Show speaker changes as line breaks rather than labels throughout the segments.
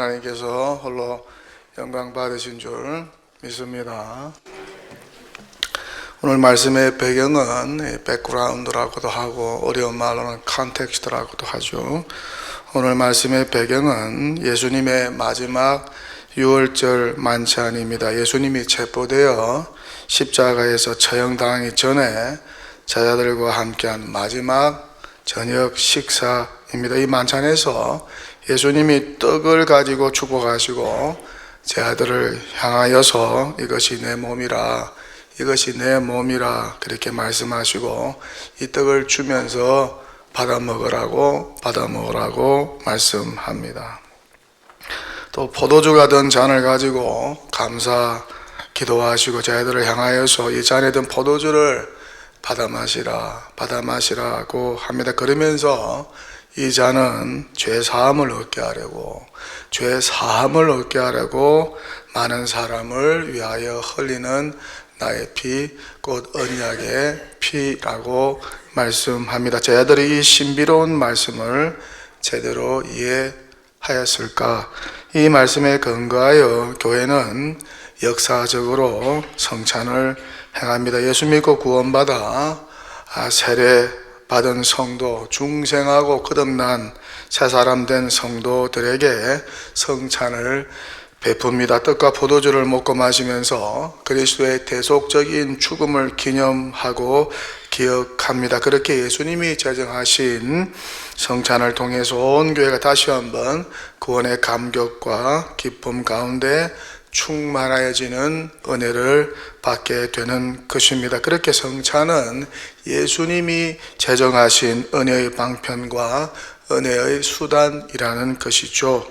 하나님께서 홀로 영광 받으신 줄 믿습니다. 오늘 말씀의 배경은 백그라운드라고도 하고 어려운 말로는 컨텍스트라고도 하죠. 오늘 말씀의 배경은 예수님의 마지막 유월절 만찬입니다. 예수님이 체포되어 십자가에서 처형당하기 전에 제자들과 함께한 마지막 저녁 식사입니다. 이 만찬에서 예수님이 떡을 가지고 축복하시고 제자들을 향하여서 이것이 내 몸이라, 이것이 내 몸이라 그렇게 말씀하시고 이 떡을 주면서 받아 먹으라고 말씀합니다. 또 포도주가 든 잔을 가지고 감사 기도하시고 제자들을 향하여서 이 잔에 든 포도주를 받아 마시라고 합니다. 그러면서 이 잔은 죄 사함을 얻게 하려고 많은 사람을 위하여 흘리는 나의 피, 곧 언약의 피라고 말씀합니다. 제자들이 이 신비로운 말씀을 제대로 이해하였을까? 이 말씀에 근거하여 교회는 역사적으로 성찬을 행합니다. 예수 믿고 구원받아 세례 받은 성도, 중생하고 거듭난 새 사람 된 성도들에게 성찬을 베풉니다. 떡과 포도주를 먹고 마시면서 그리스도의 대속적인 죽음을 기념하고 기억합니다. 그렇게 예수님이 제정하신 성찬을 통해서 온 교회가 다시 한번 구원의 감격과 기쁨 가운데 충만해지는 은혜를 받게 되는 것입니다. 그렇게 성찬은 예수님이 제정하신 은혜의 방편과 은혜의 수단이라는 것이죠.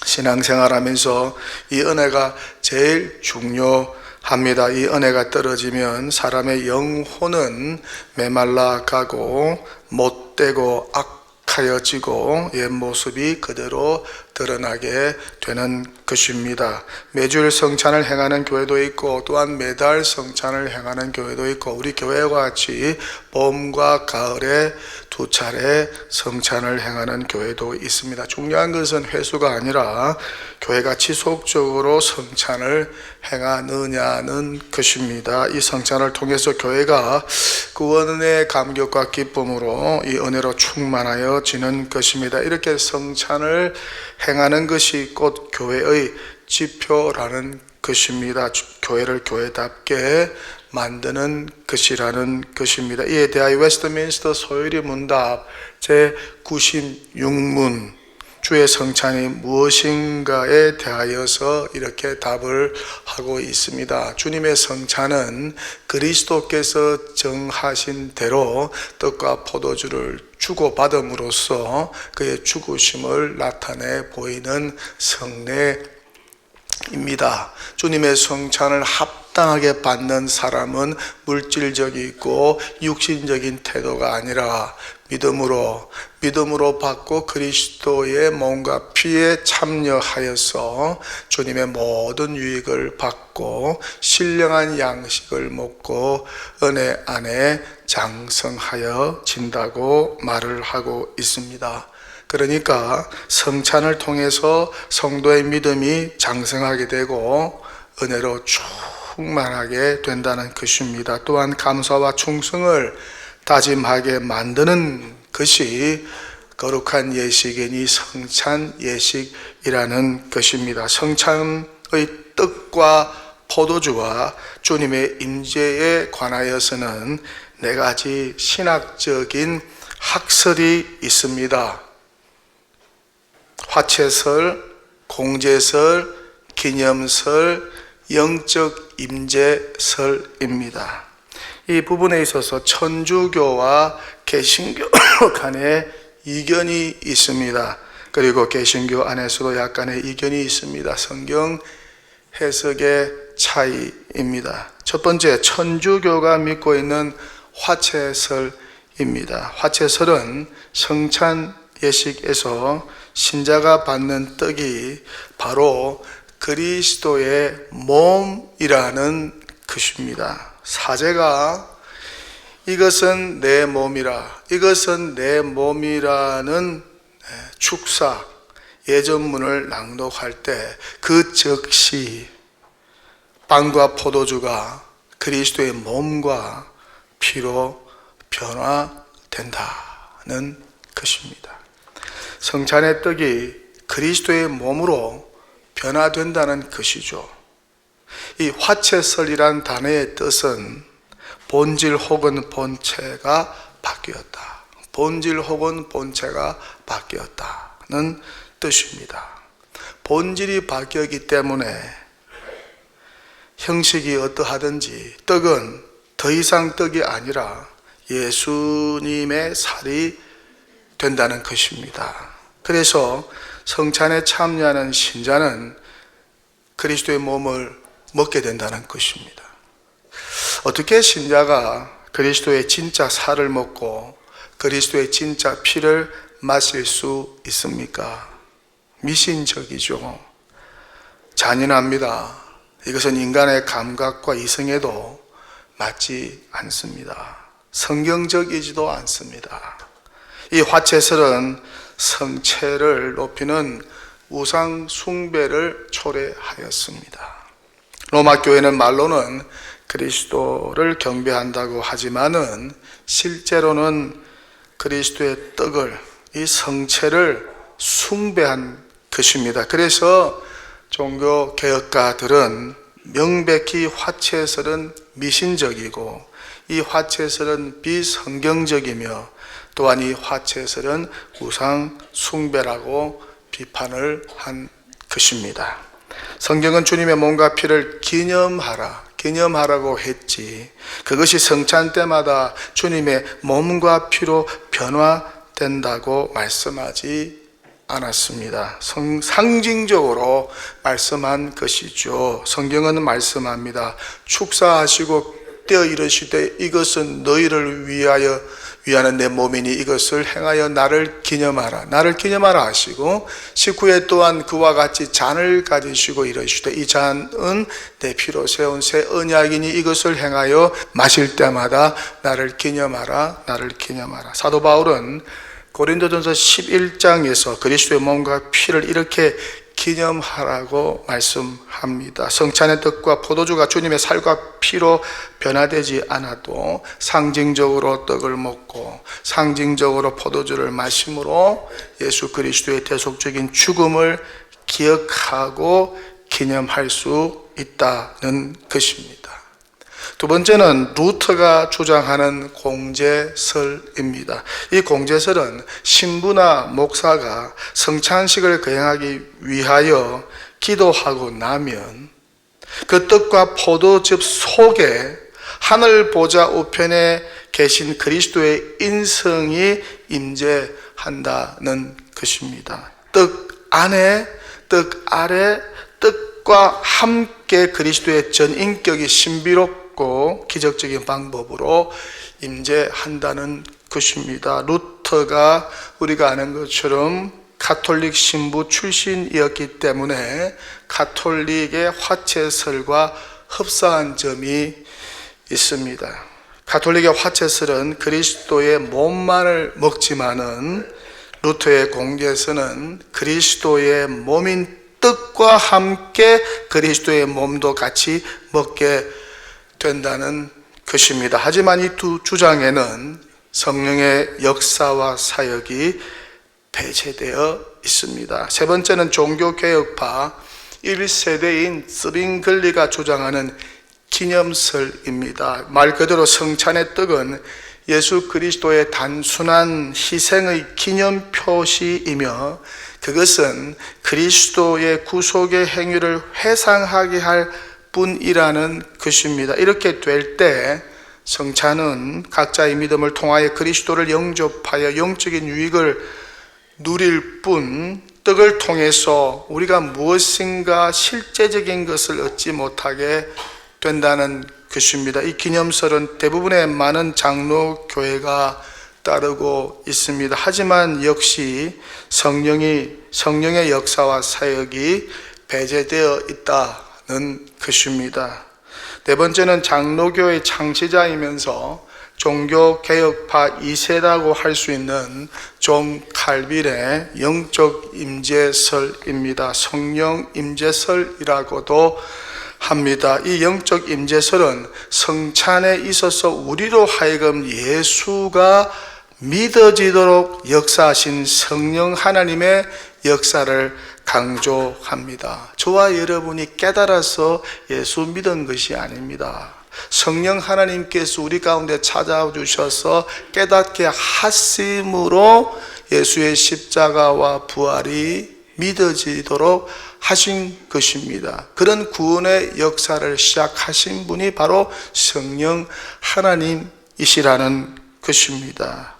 신앙생활하면서 이 은혜가 제일 중요합니다. 이 은혜가 떨어지면 사람의 영혼은 메말라 가고 못되고 악하여지고 옛 모습이 그대로 드러나게 되는 것입니다. 매주일 성찬을 행하는 교회도 있고 또한 매달 성찬을 행하는 교회도 있고 우리 교회와 같이 봄과 가을에 두 차례 성찬을 행하는 교회도 있습니다. 중요한 것은 횟수가 아니라 교회가 지속적으로 성찬을 행하느냐는 것입니다. 이 성찬을 통해서 교회가 구원의 감격과 기쁨으로 이 은혜로 충만하여지는 것입니다. 이렇게 성찬을 행하는 것이 곧 교회의 지표라는 것입니다. 교회를 교회답게 만드는 것이라는 것입니다. 이에 대하여 웨스트민스터 소요리 문답 제96문 주의 성찬이 무엇인가에 대하여서 이렇게 답을 하고 있습니다. 주님의 성찬은 그리스도께서 정하신 대로 떡과 포도주를 주고받음으로써 그의 죽으심을 나타내 보이는 성례입니다. 주님의 성찬을 합당하게 받는 사람은 물질적이고 육신적인 태도가 아니라 믿음으로 받고 그리스도의 몸과 피에 참여하여서 주님의 모든 유익을 받고 신령한 양식을 먹고 은혜 안에 장성하여 진다고 말을 하고 있습니다. 그러니까 성찬을 통해서 성도의 믿음이 장성하게 되고 은혜로 충만하게 된다는 것입니다. 또한 감사와 충성을 다짐하게 만드는 것이 거룩한 예식이니 성찬 예식이라는 것입니다. 성찬의 떡과 포도주와 주님의 임재에 관하여서는 네 가지 신학적인 학설이 있습니다. 화채설, 공제설, 기념설, 영적 임재설입니다. 이 부분에 있어서 천주교와 개신교 간에 이견이 있습니다. 그리고 개신교 안에서도 약간의 이견이 있습니다. 성경 해석의 차이입니다. 첫 번째, 천주교가 믿고 있는 화채설입니다. 화채설은 성찬 예식에서 신자가 받는 떡이 바로 그리스도의 몸이라는 것입니다. 사제가 이것은 내 몸이라, 이것은 내 몸이라는 축사, 예전문을 낭독할 때 그 즉시 빵과 포도주가 그리스도의 몸과 피로 변화된다는 것입니다. 성찬의 떡이 그리스도의 몸으로 변화된다는 것이죠. 이 화채설이란 단어의 뜻은 본질 혹은 본체가 바뀌었다. 본질 혹은 본체가 바뀌었다는 뜻입니다. 본질이 바뀌었기 때문에 형식이 어떠하든지 떡은 더 이상 떡이 아니라 예수님의 살이 된다는 것입니다. 그래서 성찬에 참여하는 신자는 그리스도의 몸을 먹게 된다는 것입니다. 어떻게 신자가 그리스도의 진짜 살을 먹고 그리스도의 진짜 피를 마실 수 있습니까? 미신적이죠. 잔인합니다. 이것은 인간의 감각과 이성에도 맞지 않습니다. 성경적이지도 않습니다. 이 화채설은 성체를 높이는 우상 숭배를 초래하였습니다. 로마 교회는 말로는 그리스도를 경배한다고 하지만은 실제로는 그리스도의 떡을, 이 성체를 숭배한 것입니다. 그래서 종교 개혁가들은 명백히 화채설은 미신적이고 이 화채설은 비성경적이며 또한 이 화채설은 우상 숭배라고 비판을 한 것입니다. 성경은 주님의 몸과 피를 기념하라고 했지, 그것이 성찬 때마다 주님의 몸과 피로 변화된다고 말씀하지 않았습니다. 상징적으로 말씀한 것이죠. 성경은 말씀합니다. 축사하시고 떼어 이르시되 이것은 너희를 위하는 내 몸이니 이것을 행하여 나를 기념하라 하시고, 19회 또한 그와 같이 잔을 가지시고 이르시되 이 잔은 내 피로 세운 새 언약이니 이것을 행하여 마실 때마다 나를 기념하라. 사도 바울은 고린도전서 11장에서 그리스도의 몸과 피를 이렇게 기념하라고 말씀합니다. 성찬의 떡과 포도주가 주님의 살과 피로 변화되지 않아도 상징적으로 떡을 먹고 상징적으로 포도주를 마심으로 예수 그리스도의 대속적인 죽음을 기억하고 기념할 수 있다는 것입니다. 두 번째는 루터가 주장하는 공제설입니다. 이 공제설은 신부나 목사가 성찬식을 거행하기 위하여 기도하고 나면 그 떡과 포도즙 속에 하늘 보좌 우편에 계신 그리스도의 인성이 임재한다는 것입니다. 떡 안에, 떡 아래, 떡과 함께 그리스도의 전인격이 신비롭고 기적적인 방법으로 임재한다는 것입니다. 루터가 우리가 아는 것처럼 가톨릭 신부 출신이었기 때문에 가톨릭의 화채설과 흡사한 점이 있습니다. 가톨릭의 화채설은 그리스도의 몸만을 먹지만은 루터의 공제설은 그리스도의 몸인 떡과 함께 그리스도의 몸도 같이 먹게 된다는 것입니다. 하지만 이 두 주장에는 성령의 역사와 사역이 배제되어 있습니다. 세 번째는 종교개혁파 1세대인 스빙글리가 주장하는 기념설입니다. 말 그대로 성찬의 떡은 예수 그리스도의 단순한 희생의 기념 표시이며 그것은 그리스도의 구속의 행위를 회상하게 할 뿐이라는 것입니다. 이렇게 될 때 성찬은 각자의 믿음을 통하여 그리스도를 영접하여 영적인 유익을 누릴 뿐 떡을 통해서 우리가 무엇인가 실제적인 것을 얻지 못하게 된다는 것입니다. 이 기념설은 대부분의 많은 장로교회가 따르고 있습니다. 하지만 역시 성령의 역사와 사역이 배제되어 있다는 것입니다. 네 번째는 장로교의 창시자이면서 종교개혁파 2세라고 할 수 있는 존 칼빈의 영적 임재설입니다. 성령 임재설이라고도 합니다. 이 영적 임재설은 성찬에 있어서 우리로 하여금 예수가 믿어지도록 역사하신 성령 하나님의 역사를 강조합니다. 저와 여러분이 깨달아서 예수 믿은 것이 아닙니다. 성령 하나님께서 우리 가운데 찾아주셔서 깨닫게 하심으로 예수의 십자가와 부활이 믿어지도록 하신 것입니다. 그런 구원의 역사를 시작하신 분이 바로 성령 하나님이시라는 것입니다.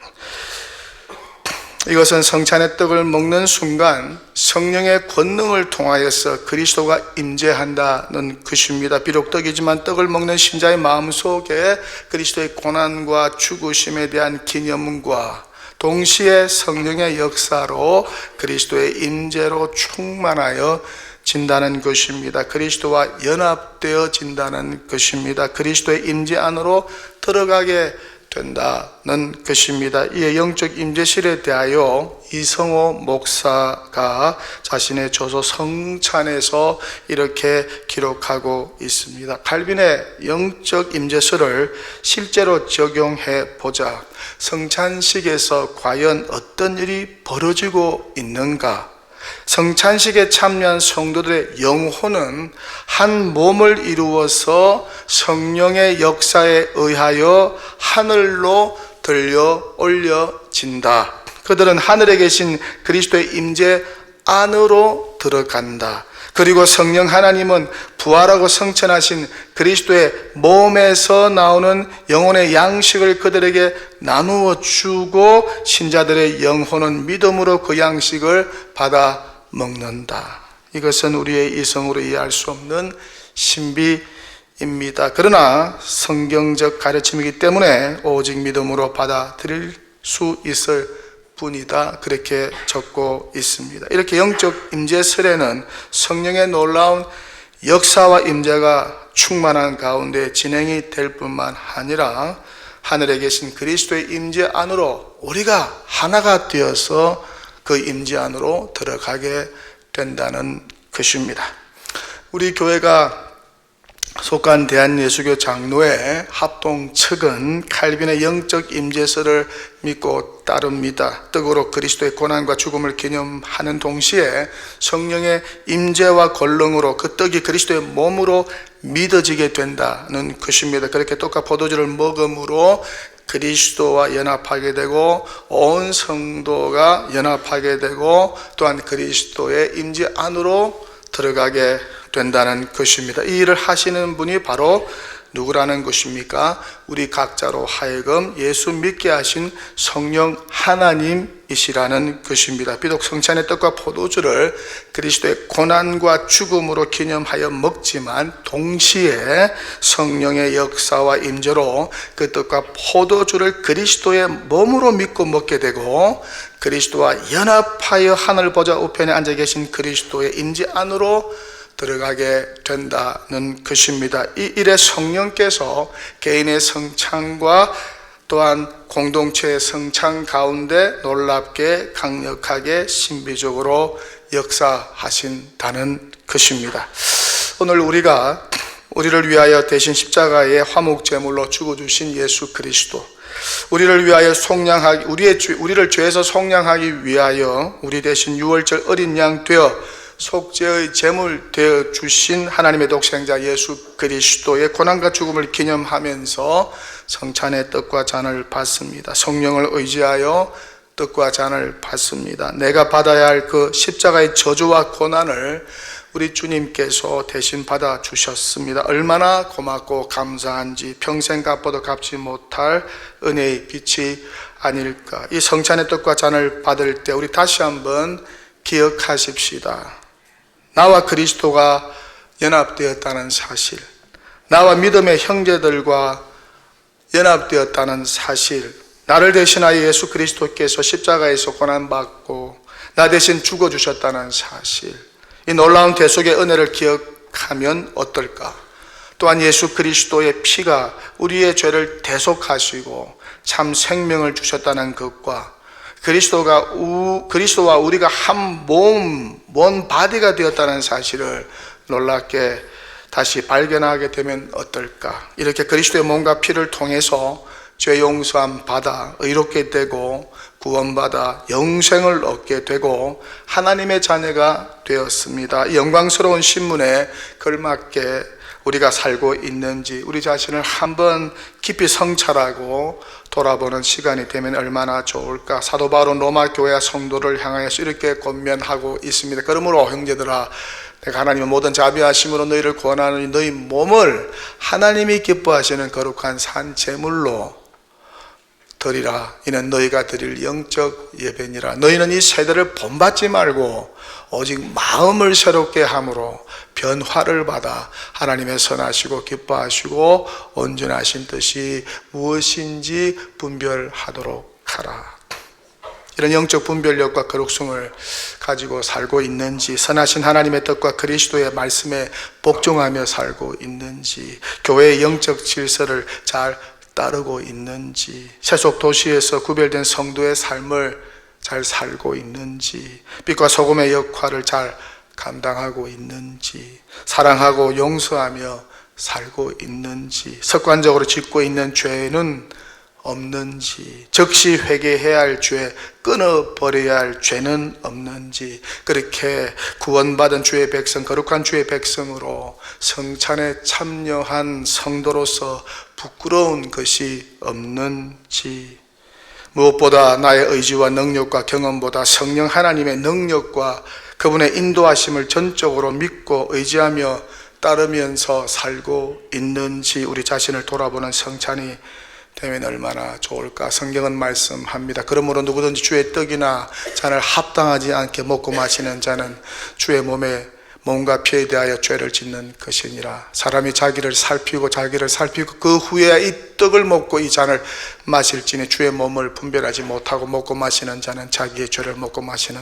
이것은 성찬의 떡을 먹는 순간 성령의 권능을 통하여서 그리스도가 임재한다는 것입니다. 비록 떡이지만 떡을 먹는 신자의 마음속에 그리스도의 고난과 죽으심에 대한 기념과 동시에 성령의 역사로 그리스도의 임재로 충만하여 진다는 것입니다. 그리스도와 연합되어진다는 것입니다. 그리스도의 임재 안으로 들어가게 된다는 것입니다. 이에 영적 임재실에 대하여 이성호 목사가 자신의 저서 성찬에서 이렇게 기록하고 있습니다. 칼빈의 영적 임재설을 실제로 적용해 보자. 성찬식에서 과연 어떤 일이 벌어지고 있는가? 성찬식에 참여한 성도들의 영혼은 한 몸을 이루어서 성령의 역사에 의하여 하늘로 들려 올려진다. 그들은 하늘에 계신 그리스도의 임재 안으로 들어간다. 그리고 성령 하나님은 부활하고 성천하신 그리스도의 몸에서 나오는 영혼의 양식을 그들에게 나누어 주고 신자들의 영혼은 믿음으로 그 양식을 받아 먹는다. 이것은 우리의 이성으로 이해할 수 없는 신비입니다. 그러나 성경적 가르침이기 때문에 오직 믿음으로 받아들일 수 있을 뿐이다. 그렇게 적고 있습니다. 이렇게 영적 임재설에는 성령의 놀라운 역사와 임재가 충만한 가운데 진행이 될 뿐만 아니라 하늘에 계신 그리스도의 임재 안으로 우리가 하나가 되어서 그 임재 안으로 들어가게 된다는 것입니다. 우리 교회가 속한 대한예수교 장로회 합동 측은 칼빈의 영적 임재설을 믿고 따릅니다. 떡으로 그리스도의 고난과 죽음을 기념하는 동시에 성령의 임재와 권능으로 그 떡이 그리스도의 몸으로 믿어지게 된다는 것입니다. 그렇게 떡과 포도주를 먹음으로 그리스도와 연합하게 되고 온 성도가 연합하게 되고 또한 그리스도의 임재 안으로 들어가게 된다는 것입니다. 이 일을 하시는 분이 바로 누구라는 것입니까? 우리 각자로 하여금 예수 믿게 하신 성령 하나님이시라는 것입니다. 비록 성찬의 떡과 포도주를 그리스도의 고난과 죽음으로 기념하여 먹지만 동시에 성령의 역사와 임재로 그 떡과 포도주를 그리스도의 몸으로 믿고 먹게 되고 그리스도와 연합하여 하늘 보좌 우편에 앉아 계신 그리스도의 임재 안으로 들어가게 된다는 것입니다. 이 일에 성령께서 개인의 성찬과 또한 공동체의 성찬 가운데 놀랍게 강력하게 신비적으로 역사하신다는 것입니다. 오늘 우리를 위하여 대신 십자가의 화목제물로 죽어주신 예수 그리스도, 우리를 위하여 우리를 죄에서 속량하기 위하여 우리 대신 유월절 어린 양 되어 속죄의 제물 되어 주신 하나님의 독생자 예수 그리스도의 고난과 죽음을 기념하면서 성찬의 떡과 잔을 받습니다. 성령을 의지하여 떡과 잔을 받습니다. 내가 받아야 할 그 십자가의 저주와 고난을 우리 주님께서 대신 받아 주셨습니다. 얼마나 고맙고 감사한지 평생 갚아도 갚지 못할 은혜의 빛이 아닐까. 이 성찬의 떡과 잔을 받을 때 우리 다시 한번 기억하십시다. 나와 그리스도가 연합되었다는 사실, 나와 믿음의 형제들과 연합되었다는 사실, 나를 대신하여 예수 그리스도께서 십자가에서 고난받고 나 대신 죽어주셨다는 사실, 이 놀라운 대속의 은혜를 기억하면 어떨까? 또한 예수 그리스도의 피가 우리의 죄를 대속하시고 참 생명을 주셨다는 것과 그리스도와 우리가 한 몸, 원 바디가 되었다는 사실을 놀랍게 다시 발견하게 되면 어떨까? 이렇게 그리스도의 몸과 피를 통해서 죄 용서함 받아 의롭게 되고 구원받아 영생을 얻게 되고 하나님의 자녀가 되었습니다. 이 영광스러운 신문에 걸맞게 우리가 살고 있는지 우리 자신을 한번 깊이 성찰하고 돌아보는 시간이 되면 얼마나 좋을까. 사도 바울은 로마 교회 성도를 향하여서 이렇게 권면하고 있습니다. 그러므로 형제들아, 내가 하나님의 모든 자비하심으로 너희를 구원하노니 너희 몸을 하나님이 기뻐하시는 거룩한 산 제물로 드리라. 이는 너희가 드릴 영적 예배니라. 너희는 이 세대를 본받지 말고 오직 마음을 새롭게 함으로 변화를 받아 하나님의 선하시고 기뻐하시고 온전하신 뜻이 무엇인지 분별하도록 하라. 이런 영적 분별력과 거룩성을 가지고 살고 있는지, 선하신 하나님의 뜻과 그리스도의 말씀에 복종하며 살고 있는지, 교회의 영적 질서를 잘 따르고 있는지, 세속 도시에서 구별된 성도의 삶을 잘 살고 있는지, 빛과 소금의 역할을 잘 감당하고 있는지, 사랑하고 용서하며 살고 있는지, 습관적으로 짓고 있는 죄는 없는지, 즉시 회개해야 할 죄, 끊어버려야 할 죄는 없는지, 그렇게 구원받은 주의 백성, 거룩한 주의 백성으로 성찬에 참여한 성도로서 부끄러운 것이 없는지, 무엇보다 나의 의지와 능력과 경험보다 성령 하나님의 능력과 그분의 인도하심을 전적으로 믿고 의지하며 따르면서 살고 있는지 우리 자신을 돌아보는 성찬이 되면 얼마나 좋을까. 성경은 말씀합니다. 그러므로 누구든지 주의 떡이나 잔을 합당하지 않게 먹고 마시는 자는 주의 몸과 피에 대하여 죄를 짓는 것이니라. 사람이 자기를 살피고 그 후에 이 떡을 먹고 이 잔을 마실지니 주의 몸을 분별하지 못하고 먹고 마시는 자는 자기의 죄를 먹고 마시는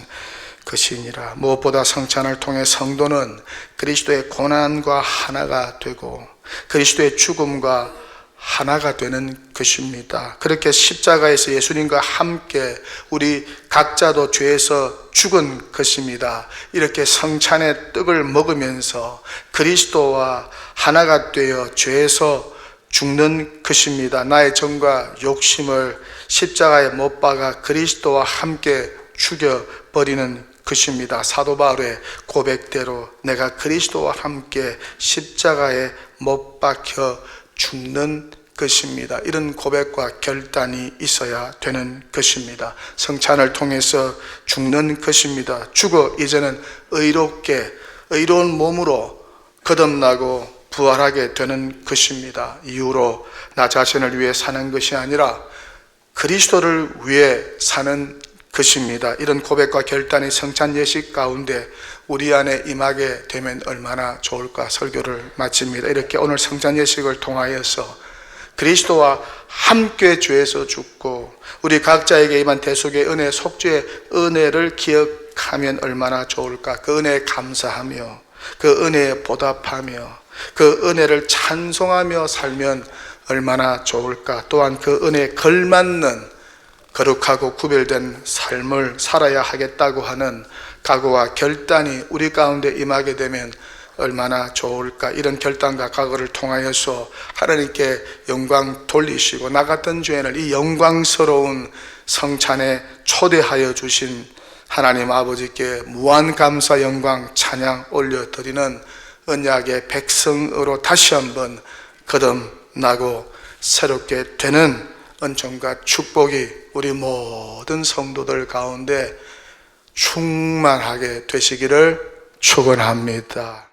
것이니라. 무엇보다 성찬을 통해 성도는 그리스도의 고난과 하나가 되고 그리스도의 죽음과 하나가 되는 것입니다. 그렇게 십자가에서 예수님과 함께 우리 각자도 죄에서 죽은 것입니다. 이렇게 성찬의 떡을 먹으면서 그리스도와 하나가 되어 죄에서 죽는 것입니다. 나의 정과 욕심을 십자가에 못 박아 그리스도와 함께 죽여버리는 것입니다. 사도 바울의 고백대로 내가 그리스도와 함께 십자가에 못 박혀 죽는 것입니다. 이런 고백과 결단이 있어야 되는 것입니다. 성찬을 통해서 죽는 것입니다. 죽어 이제는 의로운 몸으로 거듭나고 부활하게 되는 것입니다. 이후로 나 자신을 위해 사는 것이 아니라 그리스도를 위해 사는 것입니다. 이런 고백과 결단이 성찬 예식 가운데 우리 안에 임하게 되면 얼마나 좋을까. 설교를 마칩니다. 이렇게 오늘 성찬 예식을 통하여서 그리스도와 함께 죄에서 죽고 우리 각자에게 임한 대속의 은혜, 속죄의 은혜를 기억하면 얼마나 좋을까. 그 은혜에 감사하며 그 은혜에 보답하며 그 은혜를 찬송하며 살면 얼마나 좋을까. 또한 그 은혜에 걸맞는 거룩하고 구별된 삶을 살아야 하겠다고 하는 각오와 결단이 우리 가운데 임하게 되면 얼마나 좋을까. 이런 결단과 각오를 통하여서 하나님께 영광 돌리시고 나 같은 죄인을 이 영광스러운 성찬에 초대하여 주신 하나님 아버지께 무한 감사 영광 찬양 올려드리는 언약의 백성으로 다시 한번 거듭나고 새롭게 되는 은총과 축복이 우리 모든 성도들 가운데 충만하게 되시기를 축원합니다.